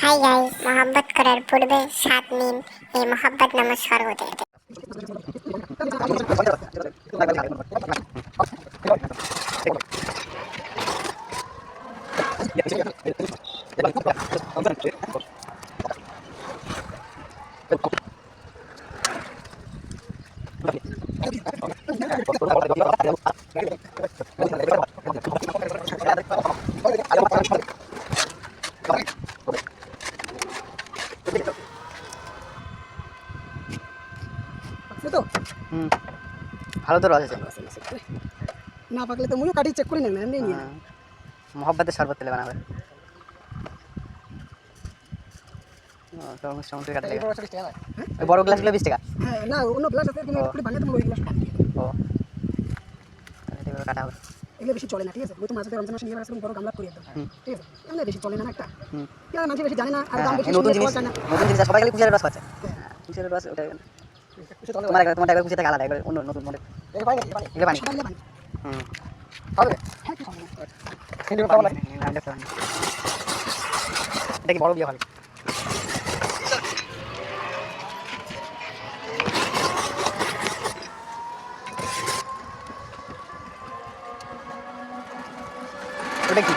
Hi guys, मोहब्बत करार पूर्वे साथ नींद ये मोहब्बत नमस्कार होते हैं। তো ভালো তো রস আছে না পাকলে তো মুইও কাটি চেক করে নেন এমনি নিয়ে মোহব্বতের শরবত তেলে বানাবে তরমুজ টমেটো কাটা ওই বড় গ্লাসগুলো 20 টাকা। হ্যাঁ না অন্য গ্লাস আছে কিন্তু একটু বানিয়ে তোমার ওই গ্লাস ও এটা কাটা হবে এগুলো বেশি চলে না, ঠিক আছে? ওই তো মাঝে রমজান মাসে নিয়ে আসলাম বড় গামলা করে একদম, ঠিক আছে? এমনি বেশি চলে না একটা, কেন মানুষ বেশি জানে না আর দাম বেশি নতুন জিনিস না। নতুন জিনিস সবাই খালি কুচিয়ার রস খাচ্ছে। কুচিয়ার রস ওটা তোমার একবার কুচিয়া থেকে আলাদা একবার অন্য নতুন মডেল এগুলো পানি হবে হ্যাঁ কি হবে না এটা কি বড় বিয়ে হবে ওটা কি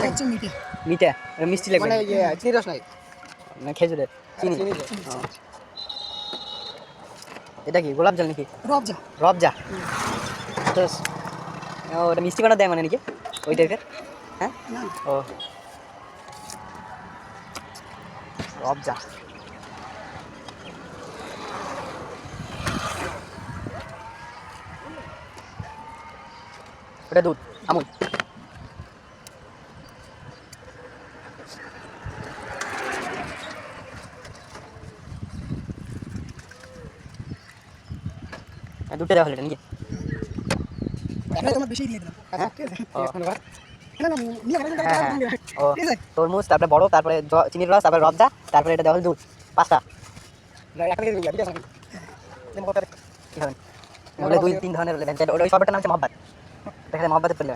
হচ্ছে মিটে মিঠা মিষ্টি লাগবে মানে চিনি রস নাই না খেজুরের চিনি এটা কি গোলাপ জল নাকি রবজা রবজা তো ওটা মিষ্টি বানা দেয় মানে নাকি ওই টাইপের হ্যাঁ না ও রবজা ওটা দুধ আমুল দুধটা দেওয়া হলো এটা নাকি এটা তোমার বেশি দিয়ে দিলাম, ঠিক আছে? না না নিয়ে গেলে হ্যাঁ হ্যাঁ ও ঠিক আছে তরমুজ তারপরে বড় তারপরে চিনির রস তারপরে রবজা তারপরে এটা দেওয়া হলো দুধ পাঁচটা কি হবে বলে 2-3 ধরনের লেভেল ওই সবটার নাম হচ্ছে মহব্বত দেখা যায় মহব্বতে পড়লে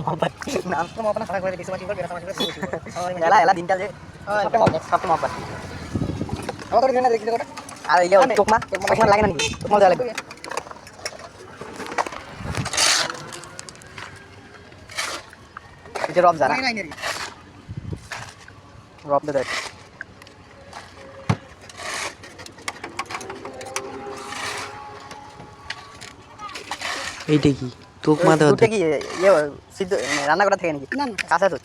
মহব্বত নাম তো মহব্বত সারা করে দিছি মাটি করে বেরা সমাজ এলা এলা দিনটা যে সবটা মহব্বত আমাদের এখানে দেখি ওটা আর এই যে তোকমা তোকমা লাগে না নাকি তোকমা দেওয়া লাগবে এই যে রবজা না নাই নাই রবজা দেখ এইটা কি তোকমা দেওয়া দুধটা কি ইয়ে সিদ্ধ রান্না করা থেকে নাকি না না কাঁচা দুধ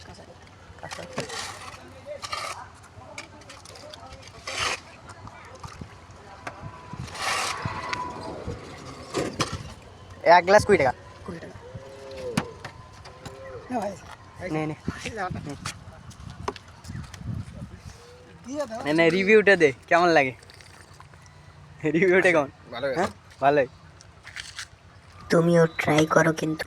এক গ্লাস 20 টাকা 20 টাকা না ভাই নে নে দিয়ে দাও না রিভিউটা দে কেমন লাগে রিভিউটা কেমন ভালো হ্যাঁ ভালোই তুমিও ট্রাই করো কিন্তু